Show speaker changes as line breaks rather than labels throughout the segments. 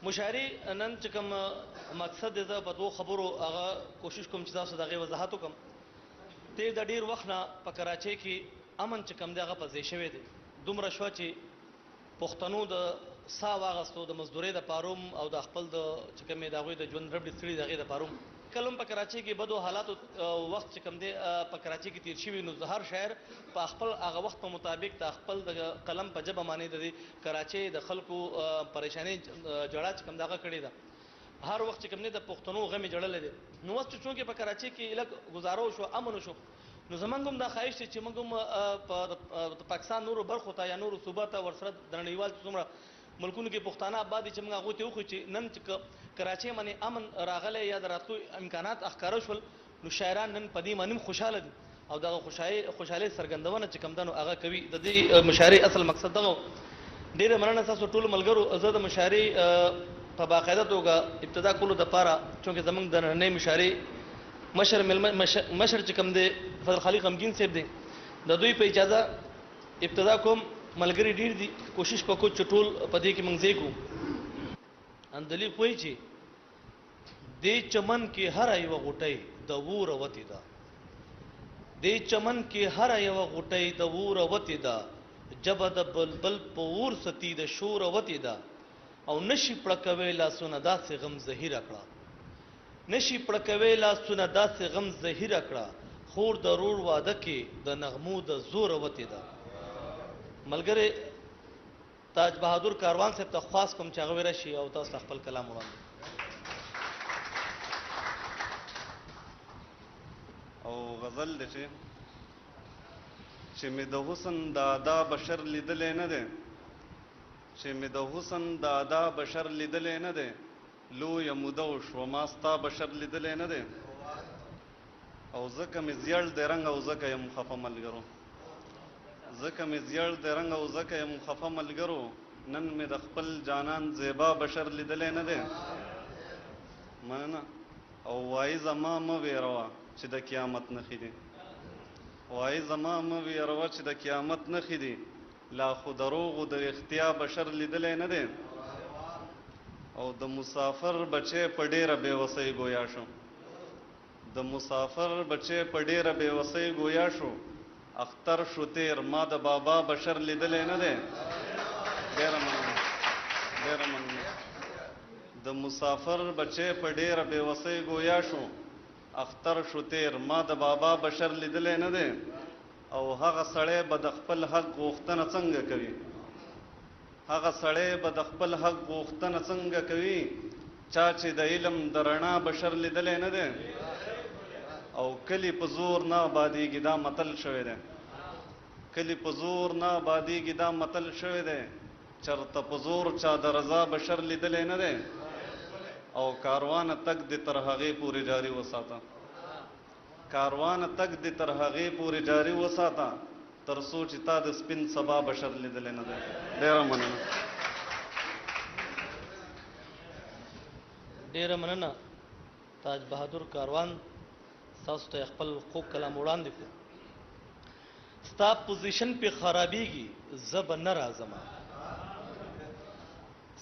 مشاعري نن چې کوم مقصد دی زه په دوه خبرو هغه کوشش کوم چې تاسو دغه وضاحت وکم. د ډیر وخت نه په کراچۍ کې امن چې کوم دی هغه په ځای شوی دی. دومره شوه چې پښتنو د سا واغستو د مزدورۍ د پاروم او د خپل د چې کومې د هغوی د ژوند ربړې ستړي د هغې د پاروم کله هم په کراچۍ کې بدو حالاتو وخت چې کوم دی په کراچۍ کې تیر شوي، نو هر شاعر په خپل هغه وخت په مطابق د خپل د قلم په ژبه باندې د کراچۍ د خلکو پریشانۍ جړه چې کوم دغه کړې ده. هر وخت چې کوم دی د پښتنو غمې جړلی دی. نو اوس چې چونکې په کراچۍ کې لږ ګزاره وشو، امن وشو، نو زمونږ هم دا خواهش دی چې موږ هم په پاکستان نورو برخو ته یا نورو صوبه ته ورسره د نړیوال څومره ملکونو کې پښتانه آباد دي چې موږ هغوی ته وښیو چې نن چې کراچۍ باندې امن راغلی یا د راتلو امکانات ښکاره شول، نو شاعران نن په دې باندې هم خوشحاله دي او دغه خوشحالۍ څرګندونه چې کوم ده نو هغه کوي. د دې مشاعرې اصل مقصد دغه. ډېره مننه ستاسو ټولو ملګرو. زه د مشاعرې په باقاعده توګه ابتدا کولو دپاره چونکې زموږ د نننۍ مشاعرې مشر چې کوم دی فضل خالق غمګین صاحب دی، د دوی په اجازه ابتدا کوم. ملګري ډېر دي، کوشش په کوو چې ټول په دې کې موږ ځای کړو. اندلیق وایي چې دې چمن کې هره یوه غوټۍ د ووره وتې ده، دې چمن کې هره یوه غوټۍ د ووره وتې ده، ژبه د بلبل په اور ستي د شوره وتې ده، او نشي پړکوی لاسونه داسې غم زهیره کړه، نشي پړکوی لاسونه داسې غم زهیره کړه، خور د رور واده کې د نغمو د زوره وتې ده. ملګری تاج بهادر کاروان صاحب ته خواست کوم چې هغه ورشي او تاسو ته خپل کلام وړاندې.
او غزل دی چې مې د حسن د ادا بشر لیدلی نه دی، چې مې د حسن د ادا بشر لیدلی نه دی، لویه موده وشوه ما ستا بشر لیدلی نه دی، او ځکه مې زیړ دی رنګ او ځکه یم خفه ملګرو، ځکه مې زیړ دی رنګ او ځکه یم خفه ملګرو، نن مې د خپل جانان زیبا بشر لیدلی نه دی. مننه. او وایي زما مه ویروه چې د قیامت نښې دي، وایي زما مه ویروه چې د قیامت نښې دي، لا خو دروغو د رښتیا بشر لیدلی نه دی. او د مسافر بچی په ډېره بېوسۍ ګویا شو، د مسافر بچی په ډېره بېوسۍ ګویا شو، اختر شو تیر ما د بابا بشر لیدلی نه دی. ډېره مننه، ډېره مننه. د مسافر بچی په ډېره بېوسۍ ګویا شو، اختر شو تیر ما د بابا بشر لیدلی نه دی. او هغه سړی به د خپل حق غوښتنه څنګه کوي، هغه سړی به د خپل حق غوښتنه څنګه کوي، چا چې د علم د رڼا بشر لیدلی نه دی. او کلی په زور نه آبادېږي دا متل شوی دی، کلی په زور نه آبادېږي دا متل شوی دی، چرته په زور چا د رضا بشر لیدلی نه دی. او کاروانه تګ دې تر هغې پورې جاري وساته، کاروانه تګ دې تر هغې پورې جاري وساته، تر څو چې تا د سپین سبا بشر لیدلی نه دی. ډېره مننه.
ډېره مننه تاج بهادر کاروان، تاسو ته خپل خوږ کلام وړاندې کړو. ستا پوزیشن پې خرابېږي زه به نه راځمه،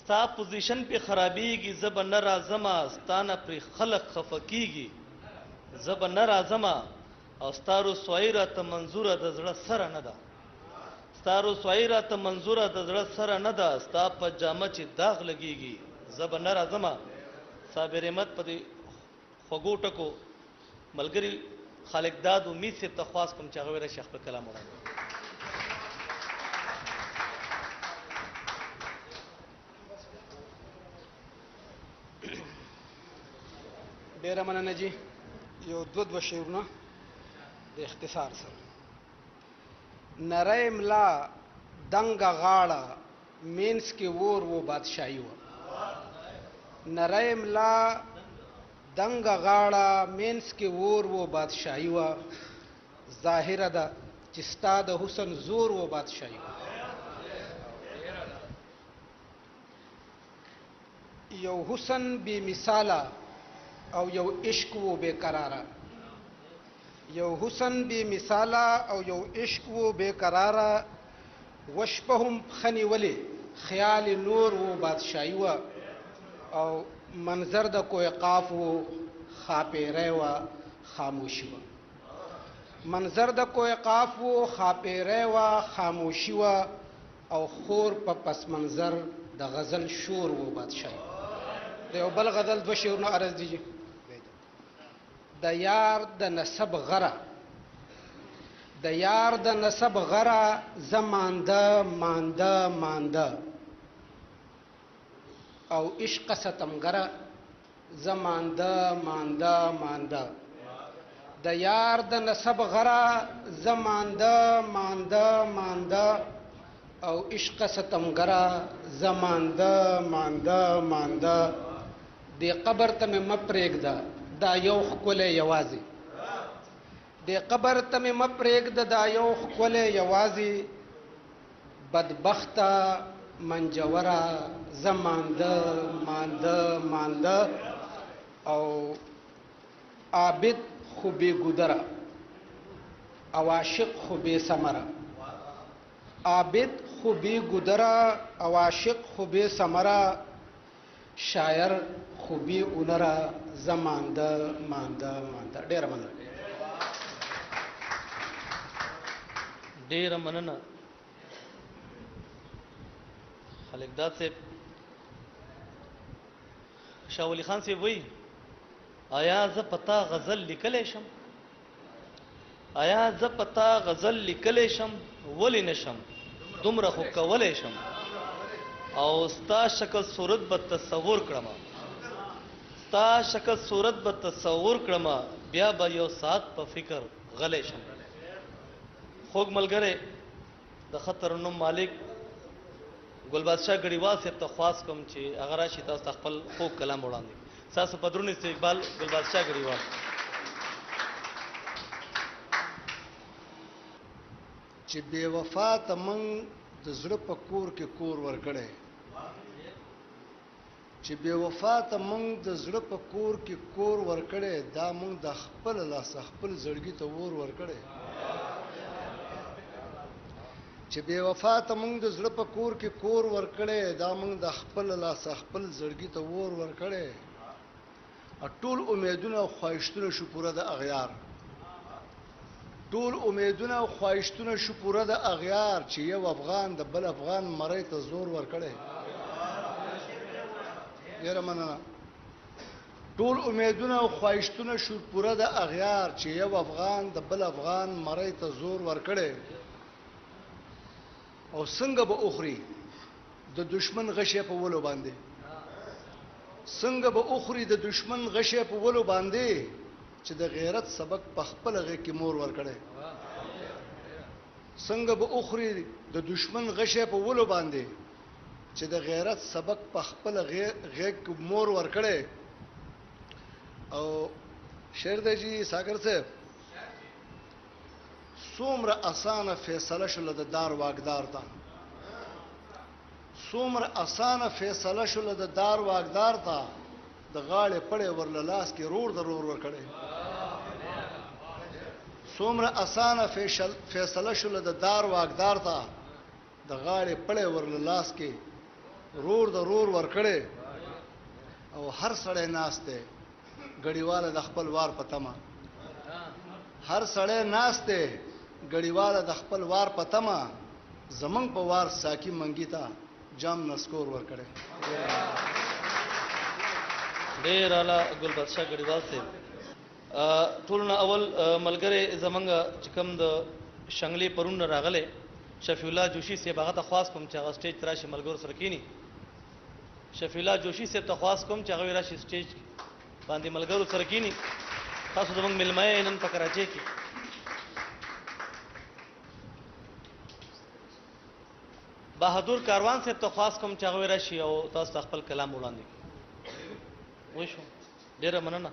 ستا پوزیشن پې خرابېږي زه به نه راځمه، ستا نه پرې خلق خفه کېږي زه به نه راځمه، او ستا رسوایي راته منظوره د زړه سره نه ده، ستا رسوایي راته منظوره د زړه سره نه ده، ستا په جامه چې داغ لګېږي زه به نه راځمه. صابر احمد په دې خوږو ټکو ملګري خالق داد امید صاحب ته خواست کوم چې هغه ورشي خپل کلام وړاندې.
ډېره مننه جي. یو دوه شعرونه د اختصار سره. نری ملا دنګه غاړه مینس کې اور و بادشاهي وه، نری ملا دنګه غاړه مینس کې اور و بادشاهي وه، ظاهره ده چې ستا د حسن زور و بادشاهي وه. یو حسن بې مثاله او یو عشق و بے قراره، یو حسن بې مثاله او یو عشق و بے قراره، وشپه هم ښه نیولې خیال نور و بادشاهي وه، او منظر د کوه قاف و خاپیره و خاموشي و منظر د کوه قاف و خاپیره و خاموشي و او خور په پس منظر د غزل شور و بادشاہ د یو بل غزل دو شعرونه عرض دي د یار د نسب غره د یار د نسب غره زمانده مانده مانده او عشق ستمګره زمانده مانده مانده د یار د نسب غره زمانده مانده مانده او عشق ستمګره زمانده مانده مانده دی قبر ته مې مپرېږده دا یو ښکلی یوازې دی قبر ته مې مپرېږده دا یو ښکلی یوازې بدبخته منجوره زمانده مانده مانده او عابد خو بی ګودره او عاشق خو بی ثمره عابد خو بی ګودره او عاشق خو بی ثمره شاعر خو بی اونره زمانده مانده مانده ډیره مننه
ډیره مننه خالق داد صاحب شاه ولی خان صاحب وی آیا ز پتا غزل لیکلی شم آیا ز پتا غزل لیکلی شم ولی نشم دومره خو کولی شم او ستا شکل صورت به تصور کړم ستا شکل صورت به تصور کړم بیا به یو ساعت په فکر غلی شم خوږ ملګری د خطر نوم مالک ګل بادشاه ګډیوال صاحب ته خواست کوم چې هغه راشي تاسو ته خپل خوږ کلام وړاندې ستاسو په درون استقبال ګل بادشاه ګډیوال
چې بې وفا ته موږ د زړه په کور کې کور ورکړی چې بې وفا ته موږ د زړه په کور کې کور ورکړی دا موږ د خپل لاس خپل زړګي ته ور ورکړی چې بې وفا ته موږ د زړه په کور کې کور ورکړی دا موږ د خپل لاس خپل زړګي ته ور ورکړی ټول امیدونه او خواهشتونه شو پوره د اغیار ټول امیدونه او خواهشتونه شو پوره د اغیار چې یو افغان د بل افغان مړی ته زور ورکړی ډیره مننه ټول امیدونه او خواهشتونه شو پوره د اغیار چې یو افغان د بل افغان مړی ته زور ورکړی او څنګه به اخري د دشمن غشې په ولو باندې څنګه به اخري د دشمن غشې په ولو باندې چې د غیرت سبق په خپل غې کې مور ورکړي څنګه به اخري د دشمن غشې په ولو باندې چې د غیرت سبق په خپل غې کې مور ورکړي او شعر دی جی ساګر صاحب څومره اسانه فیصله شول د دار واګدار ته څومره اسانه فیصله شول د دار واګدار ته د غاړې پړې ورله لاس کې رور ضرور ورکړي څومره اسانه فیصله شول د دار واګدار ته د غاړې پړې ورله لاس کې رور ضرور ورکړي او هر سړی ناشته غړیواله د خپل وار پتما هر سړی ناشته غړیواله د خپل وار پتما زمنګ په وار ساکی منګی تا جام نسکور ورکړي
ډیر اعلی ګل بادشاه ګډیوال صاحب ټولنه اول ملګری زمنګ چې کوم د شنګلې پرون راغله شفیع الله جوشي صاحب هغه ته خاص کوم چې هغه سټیج تراشي ملګرو سره کینی شفیع الله جوشي صاحب ته خاص کوم چې هغه راشي سټیج باندې ملګرو سره کینی تاسو زمنګ ملمای نن په کراچۍ کې بهادر کاروان صاحب ته خاص کوم چې هغه راشي او تاسو خپل کلام وړاندې وای شو ډیره مننه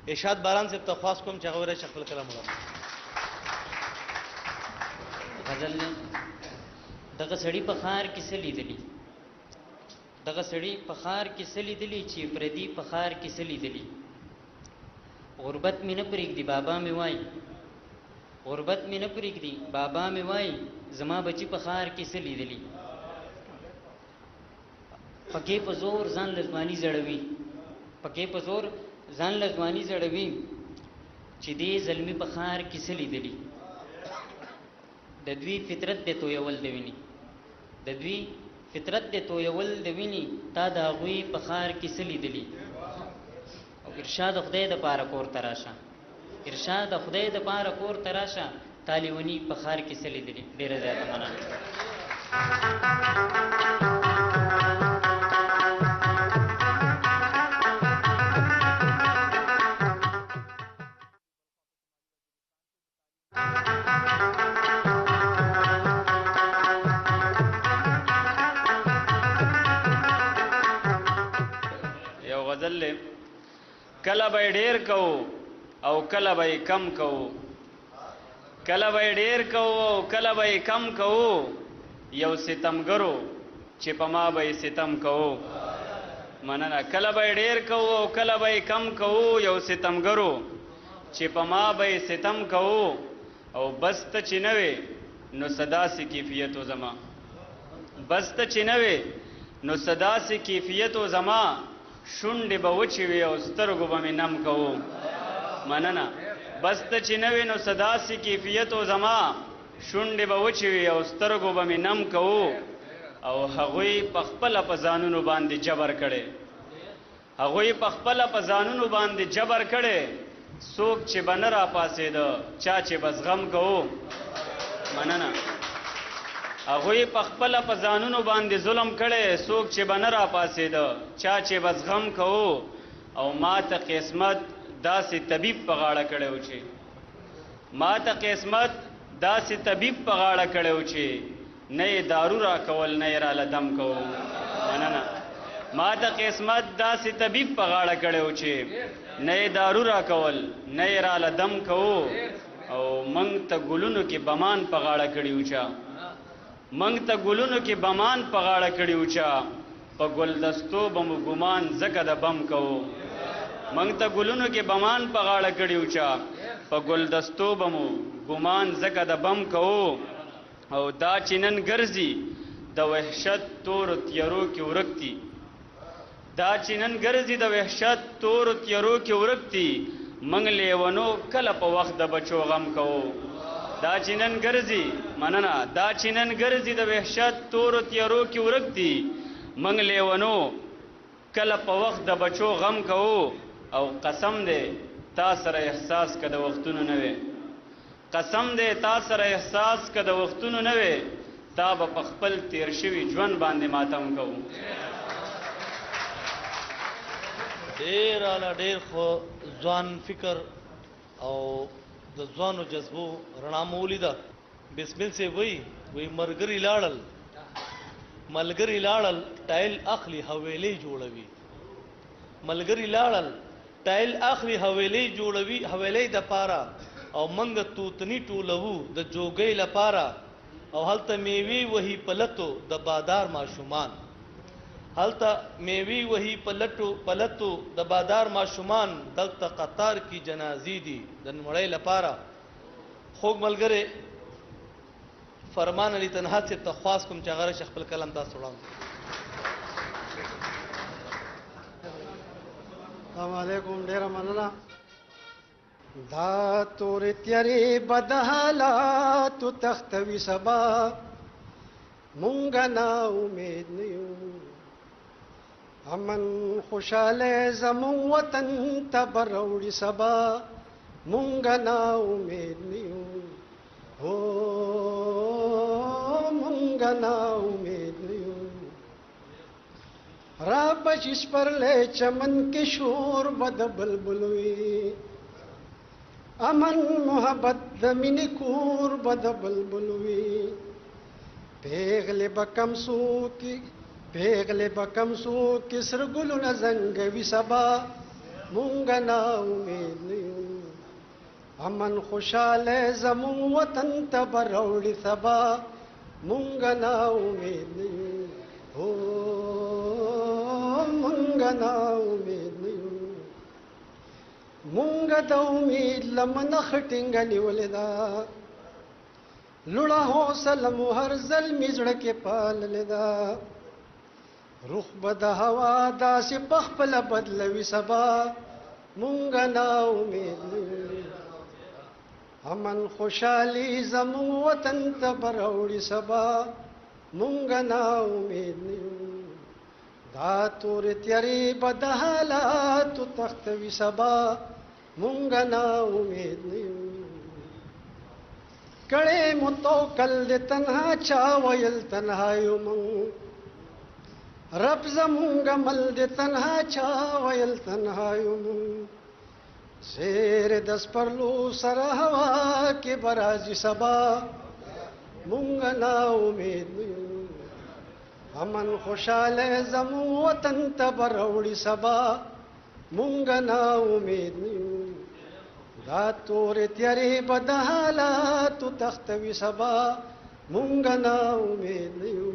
ارشاد باران صاحب ته خاص کوم چې هغه راشي خپل کلام وړاندې
غزل دغه سړی په خار کې څه لیدلی دغه سړی په خار کې څه لیدلی چې پردي په خار کې څه لیدلی غربت مې نه پرېږدي بابا مې وای غربت مې نه پرېږدي بابا مې وای زما بچی په خار کې څه لیدلی پکې په زور ځان لزمانی زړوي پکې په زور ځان لزمانی زړوي چې دې زلمی په خار کې څه لیدلی د دوی فطرت دې تو یول دی ویني د دوی فطرت دې تو یول دی ویني تا د هغوی په خار کې څه لیدلی او ارشاد خدای د پاره کور تراشه ارشاد خدای د پاره کور تراشه تالیونی په خار کې څه لیدلی ډیره زیاته مننه
کله به ډیر کو او کله به کم کو کله به ډیر کو او کله به کم کو یو ستمګرو چې په ما به ستم کو مننه کله به ډیر کو او کله به کم کو یو ستمګرو چې په ما به ستم کو او بس ته چې نوې نو صدا سي کیفیت و زما بس ته چې نوې نو صدا سي کیفیت و زما شونډې به وچې وي او سترګو به مې نم کوو مننه بس ته چې نه وي نو څه داسې کیفیت و زما شونډې به وچې وي او سترګو به مې نم کوو او هغوی په خپله په ځانونو باندې جبر کړی هغوی په خپله په ځانونو باندې جبر کړی څوک چې به نه راپاڅېده چا چې به زغم کوو مننه هغوی په خپله په ځانونو باندې ظلم کړی څوک چې به نه راپاڅېده چا چې به زغم کوو او ما ته قسمت داسې طبیب په غاړه کړی و چې ما ته قسمت داسې طبیب په غاړه کړی و چې نه یې دارو راکول نه یې راله دم کوو مننه ما ته قسمت داسې طبیب په غاړه کړی و چې نه یې دارو راکول نه یې راله دم کوو او موږ ته ګلونو کې بمان په غاړه کړي و چا منګ ته ګلونو کې بمان په غاړه کړي و چا په ګلدستو به مو ګمان ځکه د بم کوو منګ ته ګلونو کې بمان په غاړه کړي و چا په ګلدستو به مو ګمان ځکه د بم کوو او دا چې نن ګرځي د وحشت تورو تیارو کې ورک دي دا چې نن ګرځي د وحشت تورو تیارو کې ورک دي منګ لیونو کله په وخت د بچو غم کوو دا چې نن ګرځي مننه دا چې نن ګرځي د وحشت تورو تیارو کې ورک دي منګ لیونو کله په وخت د بچو غم کوو او قسم دی تا سره احساس که د وختونو نه وي قسم دی تا سره احساس که د وختونو نه وي تا به په خپل تیر شوي ژوند باندې ماتم کوو
ډېر اعلی ډېر خو ځوان فکر او د ځوانو جذبو رڼا مو ولیده بسمل سے وی مرګري لاړل ملګري لاړل ټایل اخلي حویلې جوړوي ملګري لاړل ټایل اخلي حویلې جوړوي حویلې د پاره او منګ توتنی ټولو د جوګۍ لپاره او هلته میوي وਹੀ پلتو د بادار ماشومان هلته میوي وਹੀ پلتو د بادار ماشومان دلته قطار کی جنازې دي د نړۍ لپاره خوږ ملګری فرمان علی تنها سے تخواست کوم چې غره خپل کلام تاسو وړاندې
السلام علیکم ډیر مننه دا تور تیری بدحالات تختوی سبا مونږ نا امید نیو امن خوشاله زمون وطن تبروړي سبا مونږ نا امید نیو هو مونږ نا امید نیو را بچس پر لے چمن کے شور بد بلبلوی امن محبت دمین کور بد بلبلوی پیغلے بکم سو کی سرگلو نزنگوی سبا مونږ نا امید نیو امن خوشاله زمون وطن تبروړي سبا مونږ نا امید نیو هو مونږ نا امید نیو مونږ د امید لمن خټینګ نیولې دا لوړه حوصله مو هر زلمي زړه کې پاللې ده روح به د هوا داسې په خپله بدلوي سبا مونږ نا امید نه یو امن خوشحالي زموږ وطن ته به راوړي سبا مونږ نا امید نه یو دا تورې تیارې به د حالاتو تختوي سبا مونږ نا امید نه یو کړې مو توکل د تنها چا ویل تنها یو مونږ رب زمونږ مل د تنها چا ویل تنها یو مونږ زیر د سپرلو سره هوا کې به راځي سبا مونږ نا امید نه یو امن خوشحاله زموږ وطن ته به راوړي سبا مونږ نا امید نه یو دا تورې تیارې به د حالاتو تختوي سبا مونږ نا امید نه یو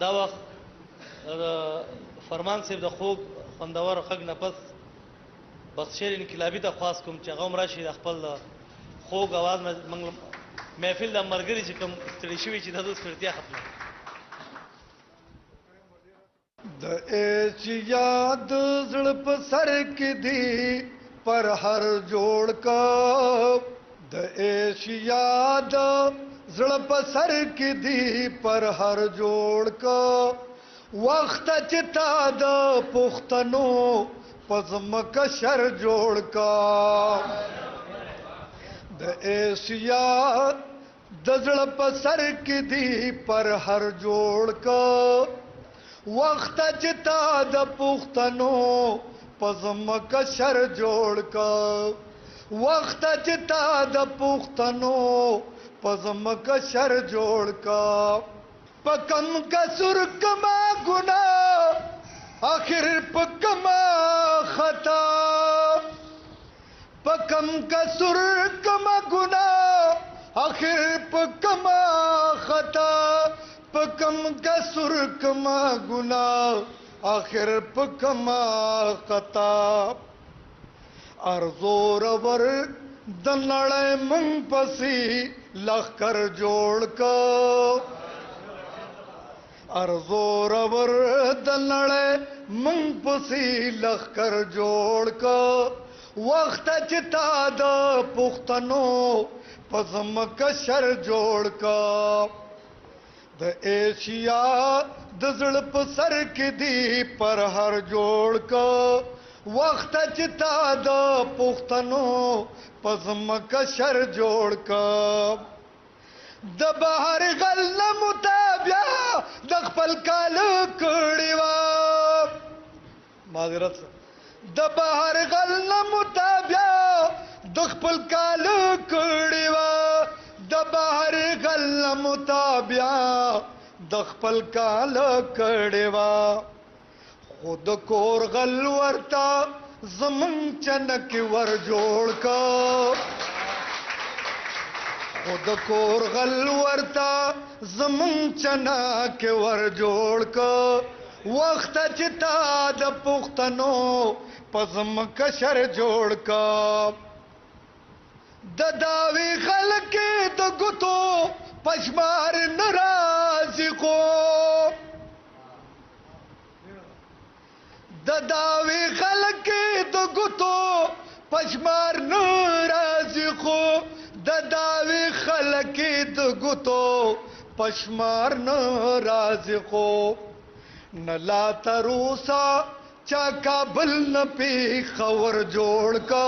دا وخت فرمان صاحب د خوږ خوندور غږ نه پس بخشیر انقلابي ته خواست کوم چې هغه هم راشي د خپل خوږ اواز محفل د ملګري چې کوم ستړي شوي چې د دوی ستړیا ختمه
د ایشیا د زړه په سر کې دی پر هر جوړ کا د ایشیا د زړه په سر کې دی پر هر جوړ کا وخت چې تا د پښتنو پزمکه شر جوړ کا د ایشیا د زړه په سر کې دی پر هر جوړ کا وخت چې تا د پښتنو پزمکه شر جوړ کا وخت چې تا د پښتنو پزمکه شر جوړ کا پکم کسر کما گنا آخر پکما خطا پکم کسر کما گنا آخر پکما خطا پکم کسر کما گنا آخر پکما خطا ارزور ور د نړۍ مونږ پسې لخر جوړ کا ارزور ور د نړۍ مونږ پسې لخر جوړ کا وخت چې تا د پښتنو پزمکه شر جوړ کا د ایشیا د زړه په سر کې دی پر هر جوړ کا وخت چې تا د پښتنو پزمکه شر جوړ کا د بهر غل متابع د خپل کال کړي وا معذرت د بهر غل متابع د خپل کال کړي وا د بهر غل متابع د خپل کال کړي وا خود کور غل ورتا زمون چنک ور جوړ کا خود کور غل ورتا زمون چنک ور جوړ کا وخت چې تا د پښتنو پزمکه شر جوړ کا د داوی خلک د ګوتو پشمار ناراضي کو د داوی خلک د ګوتو پشمار ناراضي کو د داوی خلک د ګوتو پشمار ناراضي کو نلا تروسا چا کابل نه پی خور جوړ کا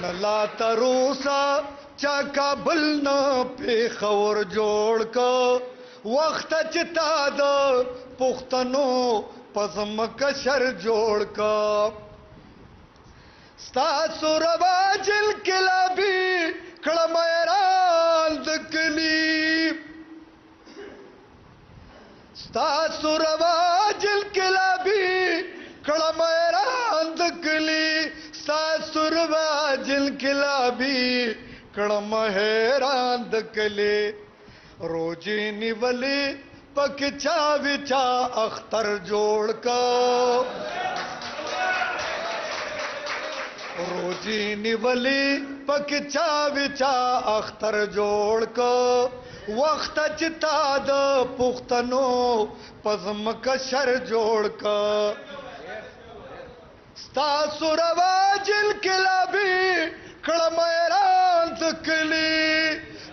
نلا تروسا چا کابل نه پی خور جوړ کا وخت چې تا د پښتنو پزمکه شر جوړ کا ستاسو رواجل کلابي کړه مېران د کلی ستاسو رواجل کلابي کړه مېران د کلی ستاسو رواجل کلابي کړه مېران د کلی روجي نیولې پک چا وچا اختر جوړ کا روزی نیولی پک چا وچا اختر جوړ کو وخت چتا د پختنو پزم کشر جوړ کو ستا سورواج انقلابی کړه مېران تکلی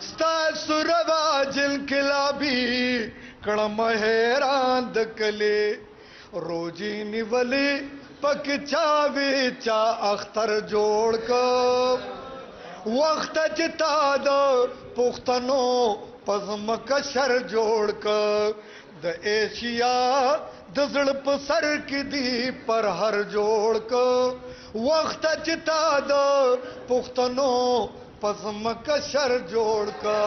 ستا سورواج انقلابی کړه مېران تکلی روزی نیولی پک چا وچا اختر جوړ کو وخت چتا د پختنو پزم کشر جوړ کو د ایشیا د زړه په سر کې دی پر هر جوړ کو وخت چتا د پختنو پزم کشر جوړ کو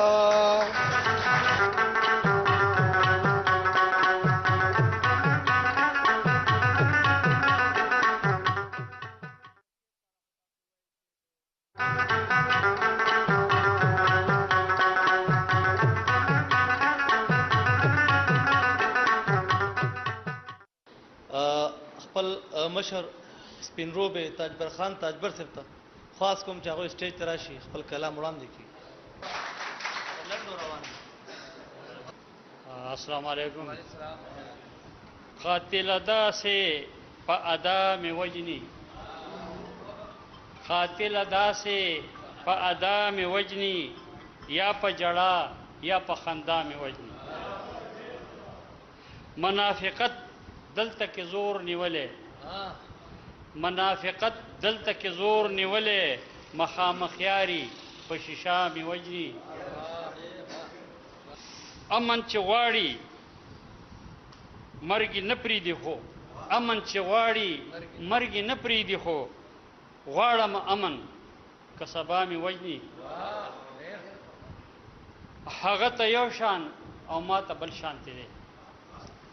خپل مشر سپین روبه تاجبر خان تاجبر صاحب ته خاص کوم چې هغه سټیج ته راشي خپل کلام وړاندې کړي.
السلام علیکم. قاتل ادا سے په ادا می وجنی قاتل ادا سے په ادا می وجنی یا په جړه یا په خندا می وجنی منافقت دلته کې زور نیولې منافقت دلته کې زور نیولې مخامخیاري په شیشه می وجنی امن چې واړی مرګ نه پریدي خو امن چې واړی مرګ نه پریدي خو غواړم امن که سبا می وجنی هغه ته یو شان او ما ته بل شان دی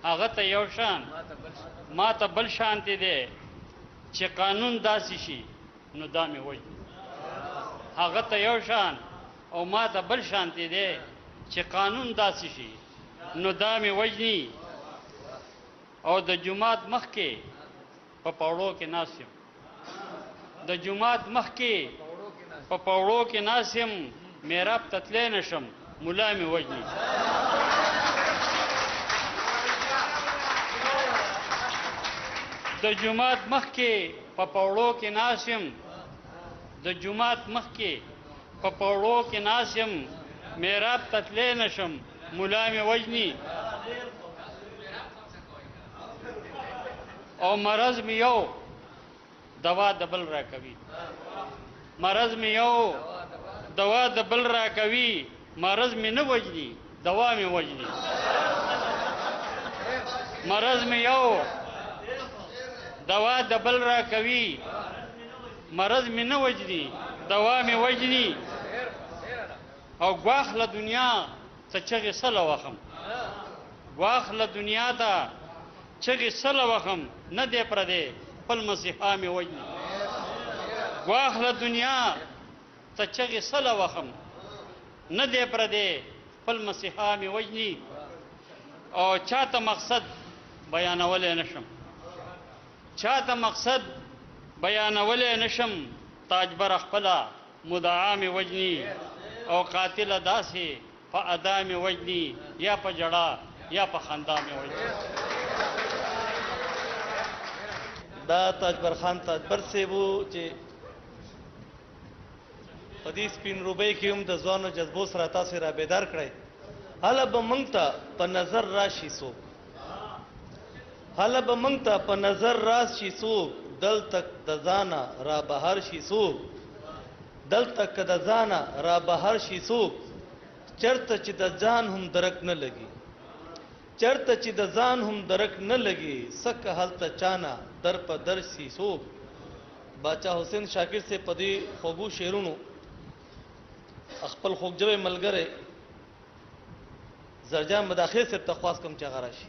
هغه ته یو شان ما ته بل شان دی چې قانون داسې شي نو دا می وجنی هغه ته یو شان او ما ته بل شان دی چې قانون داسې شي نو دا می وجنی او د جمعات مخ کې په پاوړو کې ناسم د جمعات مخ کې په پاوړو کې ناسم میراب تتلې نشم مولا می وجنی د جمعات مخ کې په پاوړو کې ناسم د جمعات مخ کې په پاوړو کې ناسم میراب تتلې نشم مولا می وجنی او مرض می یو دوا دبل را کوي مرض می یو دوا دبل را کوي مرض می نه وجنی دوا می وجنی مرض می یو دوا دبل را کوي مرض می نه وجنی دوا می وجنی او گواخ له دنیا ته چغې سله وخم گواخ له دنیا ته چغې سله وخم نه دی پردی خپل مسیحا مې وجني گواخ له دنیا ته چغې سله وخم نه دی پردی خپل مسیحا مې وجني او چاته مقصد بیانولی نشم چاته مقصد بیانولی نشم تاجبر خپله مدعا مې وجني او قاتل داسې په ادا مې وجني یا په جړه یا په خندا مې وجني.
دا تاجبر خان تاجبر صاحب چې په دې سپین روبۍ کې هم د ځوانو جذبو سره تاسو را بیدار کړئ. هله به موږ ته په نظر راشي څوک هله به موږ ته په نظر راشي څوک دلته د ځانه را بهر شي څوک دلته که د ځانه را بهر شي څوک چرته چې د ځان هم درک نه لګي چرته چې د ځان هم درک نه لګي سکه هلته چانه در په در شي څوک. باچا حسین شاکر سے په دې خوږو شعرونو خپل خوږجوی ملګری زرجان مداخل صاحب ته خواست کوم چې هغه راشي.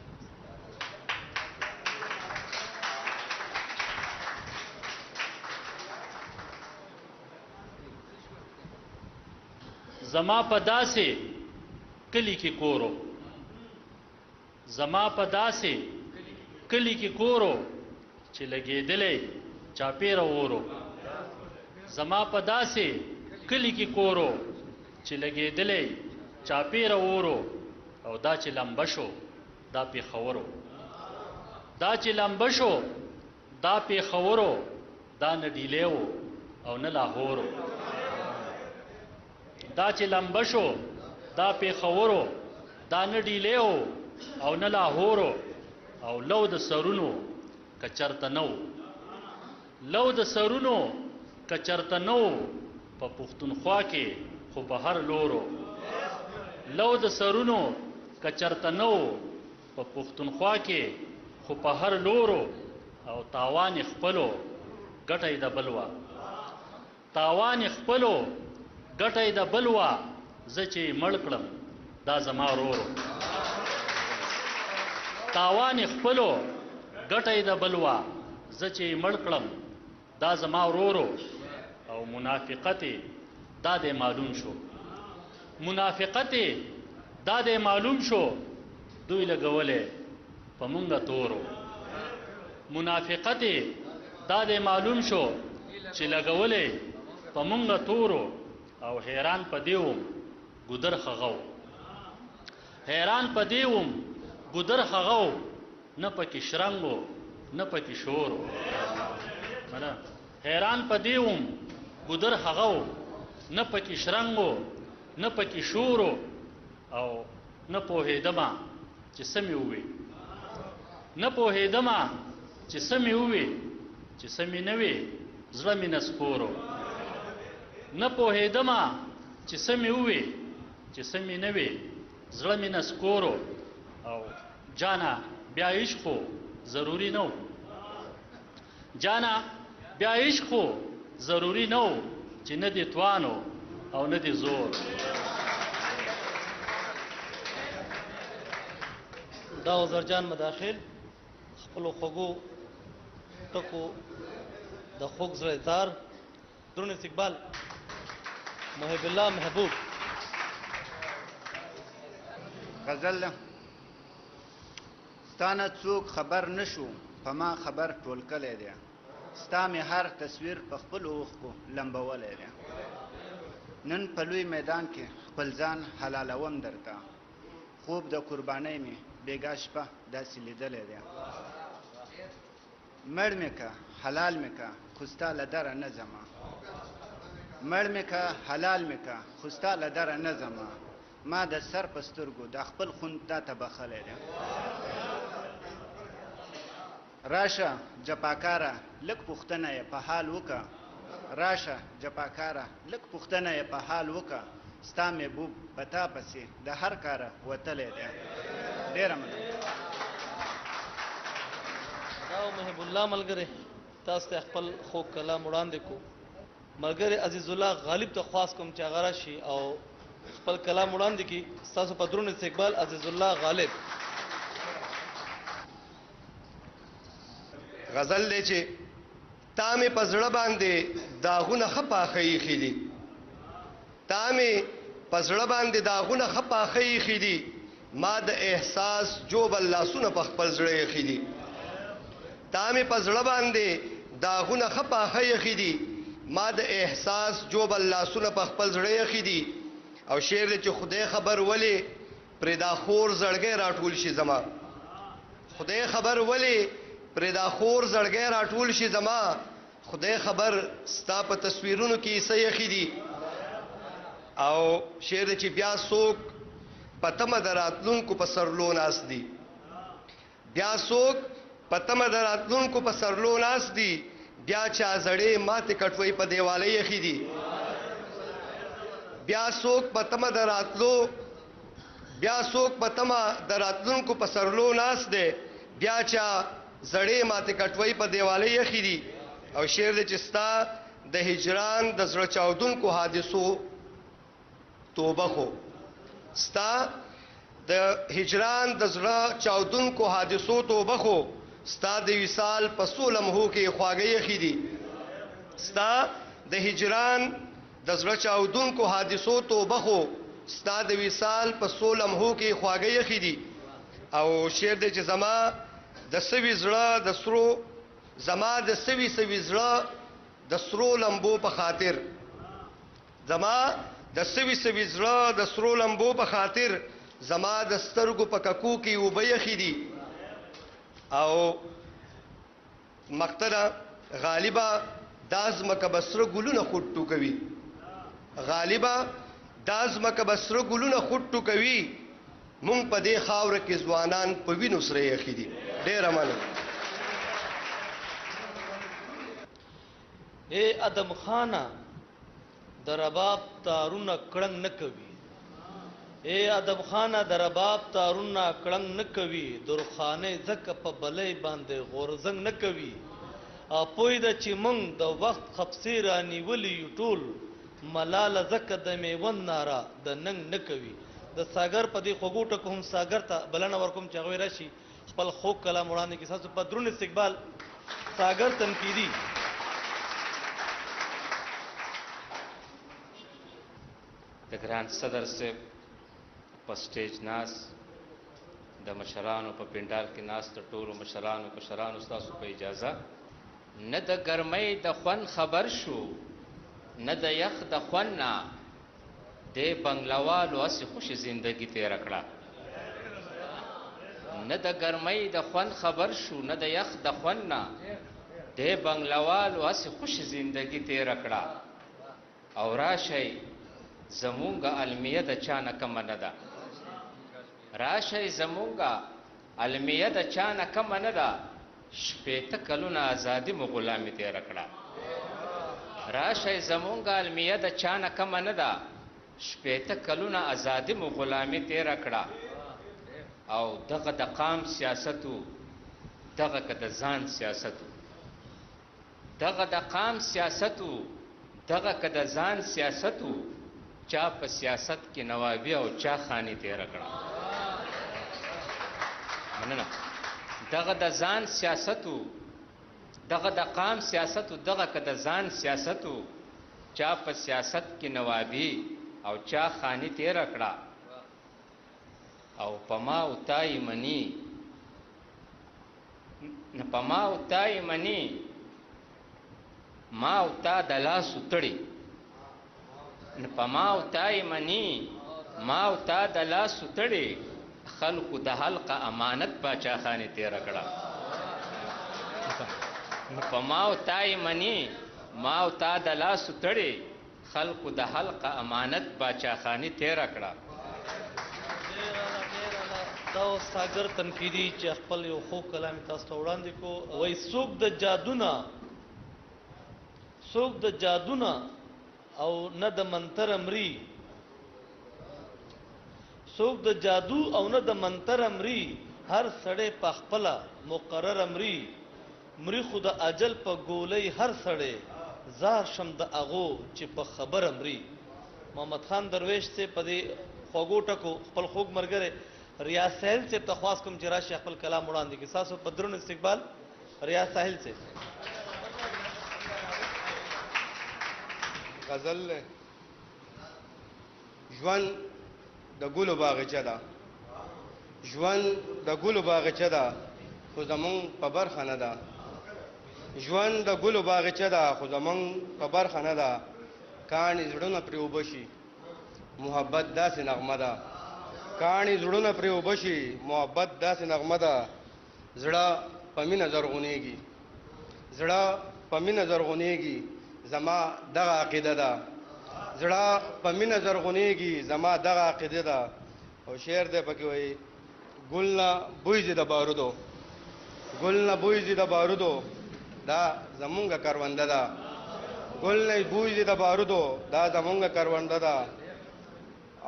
زما په داسې کلی کې کورو زما په داسې کلی کې کورو چې لګېدلې چاپېره ورو
زما په داسې کلی کې کورو چې لګېدلی چاپېره اورو او دا چې لمبه شو دا پېښورو دا چې لمبه شو دا پېښورو دا نه ډیلی و او نه لاهورو دا چې لمبه شو دا پېښورو دا نه ډیلی و او نه لاهورو او لو د سرونو که چرته نه لو د سرونو که چرته نه په پښتونخوا کې خو په هر لورو لو د سرونو که چرته نه په پښتونخوا کې خو په هر لورو او تاوان خپلو ګټه د بلوا تاوان خپلو ګټه د بلوا زه چې مړ کړم دا زما ورورو تاوان خپلو ګټه د بلوا زه چې مړ کړم دا زما ورورو او منافقت دا د معلوم شو منافقت دا د معلوم شو دوی لګولې په مونږه تورو منافقت دا د معلوم شو چې لګولې په مونږه تورو او حیران په دیوم ګودر خغو حیران په دیوم ګودر خغو نه پکې شرنګو نه پکې شورو منا حیران په دیوم ګودر خغو نه پکې شرنګو نه پکې شورو او نه پوهېدما چې سمې ووي نه پوهېدما چې سمې ووي چې سمې نه وي زړه مې نه سپورو نه پوهېدما چې سمې ووي چې سمې نه وي زړه مې نه سکورو او جانا بیا عشق خو ضروري نه و جانا بیا عشق خو ضروري نه و چې نه دې توانو او نه دې زور
دا وزرجان مداخل خپلو خوږو ټکو د خوږ زړه اظهار درون استقبال محب الله محبوب
غزل ستانه څوک خبر نشو په ما خبر ټول کلی دی ستا مې هر تصویر په خپلو اوښکو لمبولی دی نن په لوی میدان کې خپل ځان حلالوم درته خوب د قربانۍ مې بېګا شپه داسې لیدلی دی مړ مې که حلال مې که خو ستا له دره نه ځمه مړ مې که حلال مې که خو ستا له دره نه ځمه ما د سر په سترګو د خپل خون تا ته بخلی دی راشه جپاکاره لږ پوښتنه یې په حال وکړه راشه جپاکاره لږ پوښتنه یې په حال وکړه ستا محبوب په تا پسې د هر کاره وتلی دی ډېره مننه
دا محب الله ملګری تاسو ته خپل خوږ کلام وړاندې کو ملګری عزیز الله غالب ته خواست کوم چې هغه راشي او خپل کلام وړاندې کړي ستاسو په درون استقبال عزیز الله غالب
غزل دی چې تا مې په زړه باندې داغونه ښه پاخه ایښي دي تا مې په زړه باندې داغونه ښه پاخه ایښي دي ما د احساس جوبل لاسونه په خپل زړه ایښي دي تا مې په زړه باندې داغونه ښه پاخه ایښي دي ما د احساس جوبل لاسونه په خپل زړه ایښي دي او شعر دی چې خدای خبر ولې پرې دا خور زړګی راټول شي زما خدای خبر ولې پرې دا خور زړګی راټول شي زما خدای خبر ستا په تصویرونو کې څه ایښي دي او شعر دی چې بیا څوک په تمه د راتلونکو په سرلو ناست دي بیا څوک په تمه د راتلونکو په سرلو ناست دي بیا چا زړې ماتې کټوۍ په دیوالۍ ایښي دي بیا څوک په تمه د راتلو بیا څوک په تمه د راتلونکو په سرلو ناست دی بیا چا زړې ماتې کټوۍ په دیوالۍ ایښي دي او شعر دی چې ستا د هجران د زړه چاودونکو حادثو توبه خو ستا د هجران د زړه چاودونکو حادثو توبه خو ستا د وصال په څو لمحو کې خواږه ایښي دي ستا د هجران د زړه چاودونکو حادثو توبه خو ستا د وصال په څو لمحو کې خواږه ایښي دي او شعر دی چې زما د سوي زړه د سرو زما د سوي زړه د سرو لمبو په خاطر زما د سوي سوي زړه د سرو لمبو په خاطر زما د سترګو په ککو کې اوبه یخې دي او مقتله غالبا دا ځمکه به سره ګلونه خوټو کوي غالبا دا ځمکه به سره ګلونه خوټو کوي مونږ په دې خاوره کې ځوانان په وینو سره یخې دي ډېره مننه
اے ادم خانه د رباب تارونه کړنګ نه کوي اے ادم خانه د رباب تارونه کړنګ نه کوي درخانه زکه په بلې باندې غورزنګ نه کوي اپوی د چې مونږ د وخت خپسې رانیولي یو ټول ملاله زکه د میون ناره د ننګ نه کوي د ساګر په دې خوږو ټکو هم ساګر ته بلنه ورکوم چې هغوی راشي خپل خوږ کلام وړاندې کړي ستاسو په درون استقبال ساګر تنقیدي
د ګران صدر صاحب په سټیج ناس د مشرانو په پنډال کې ناس د ټولو مشرانو کشرانو ستاسو په اجازه نه د ګرمۍ د خوند خبر شو نه د یخ د خوند نه د بنګلوالو هسې خوشي زندګي تېره کړه نه د ګرمۍ د خوند خبر شو نه د یخ د خوند نه د بنګلوالو هسې خوشي زندګي تېره کړه او راشئ زمونږه المیه د چا نه کمه نه ده راشئ زمونږه المیه د چا نه کمه نه ده شپېته کلونه ازادي مو غلامي تېره کړه راشئ زمونږه المیه د چا نه کمه نه ده شپېته کلونه ازادي مو غلامي تېره کړه او دغه د قام سیاستو دغه که د ځان سیاستو دغه د قام سیاستو دغه که د ځان سیاستو چا په سیاست کې نوابي او چا خاني تېره کړه مننه دغه د ځان سیاستو دغه د قام سیاستو دغه که د ځان سیاستو چا په سیاست کې نوابي او چا خاني تېره کړه او په ما او تای مني نه په ما او تای مني ما او تا د لاسو تړي نه په ما او تای مني ما او تا د لاسو تړي خلقو د حلقه امانت باچا خاني تېره کړه نه په ما او تای مني ما او تا د لاسو تړي خلقو د حلقه امانت باچا خاني تېره کړه
دا ساګر تنقیدي چې خپل یو خوږ کلام تاسو ته وړاندې کو وایي څوک د جادونه او نه د منتر امري څوک د جادو او نه د منتر امري هر سړی په خپله مقرر امري مري خو د اجل په ګولۍ هر سړی زار شم د اغو چې په خبر امري محمد خان درویش سے په دې خوږو ټکو خپل خوږ ملګری ریاض ساحل سے تخواست کوم چې راشي خپل کلام وړاندې کړي ستاسو په درون استقبال ریاض ساحل سے
غزل ژوند د ګلو باغچه ده ژوند د ګلو باغچه ده خو زمونږ په برخه نه ده ژوند د ګلو باغچه ده خو زمونږ په برخه نه ده کاڼي زړونه پرې اوبه شي محبت داسې نغمه ده کاڼي زړونه پرې اوبه شي محبت داسې نغمه ده زړه په مینه زرغونېږي زړه په مینه زرغونېږي زما دغه عقیده ده زړه په مینه زرغونېږي زما دغه عقیده ده او شعر دی پکې وایي ګل نه بوی ځي د بارودو ګل نه بوی ځي د بارودو دا زمونږه کرونده ده ګل نه بوی ځي د بارودو دا زمونږه کرونده ده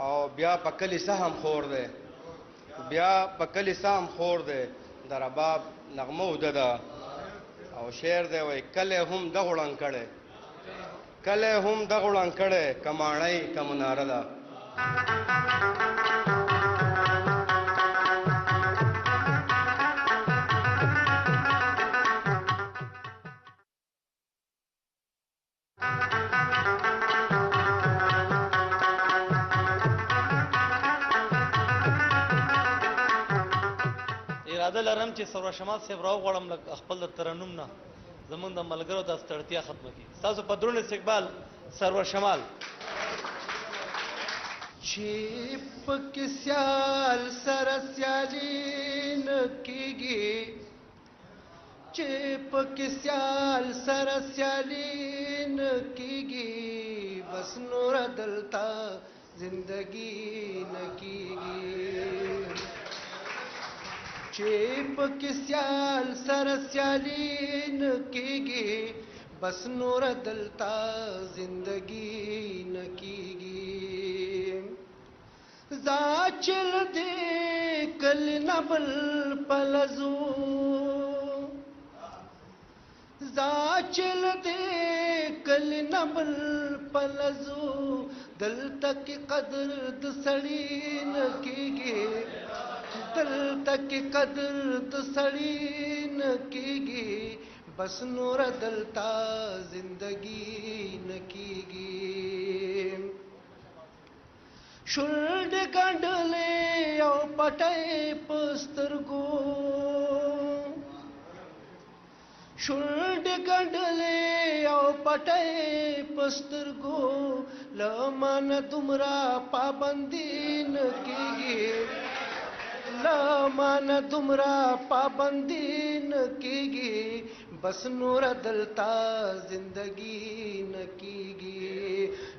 او بیا په کلي سهم خور دی بیا په کلي سهم خور دی د رباب نغمه اوده ده او شعر دی وایي کلی هم دغه وړاند کړی کله هم دغه وړاند کړی کماڼۍ کمناره ده
اراده لرم چې سورا شمال صاحب راوغواړم خپل د ترنم نه زمونږ د ملګرو د ستړتیا ختمه کړي. ستاسو په درون استقبال سرور شمال.
چې پکې سیال سره سیالي نه کېږي، چې پکې سیال سره سیالي نه کېږي، بس نور دلته زندگی نه کېږي. چې پکې سیال سره سیالي نه کېږي، بس نور دلته زندگی نه کېږي. زاچل دې کل نبل پلزو، زاچل دې کل نبل پلزو، دلته کې قدر د سړی نه کېږي، دلته کې قدر د سړی نه کېږي، بس نور دلته زندگی نه کېږي. شلډ ګنډلې او پټې پسترګو، شلډ ګنډلې او پټې پسترګو، لمن دومره پابندي نه کېږي، لمن دومره پابندي نه کېږي، بس نور دلته زندگی نه کېږي.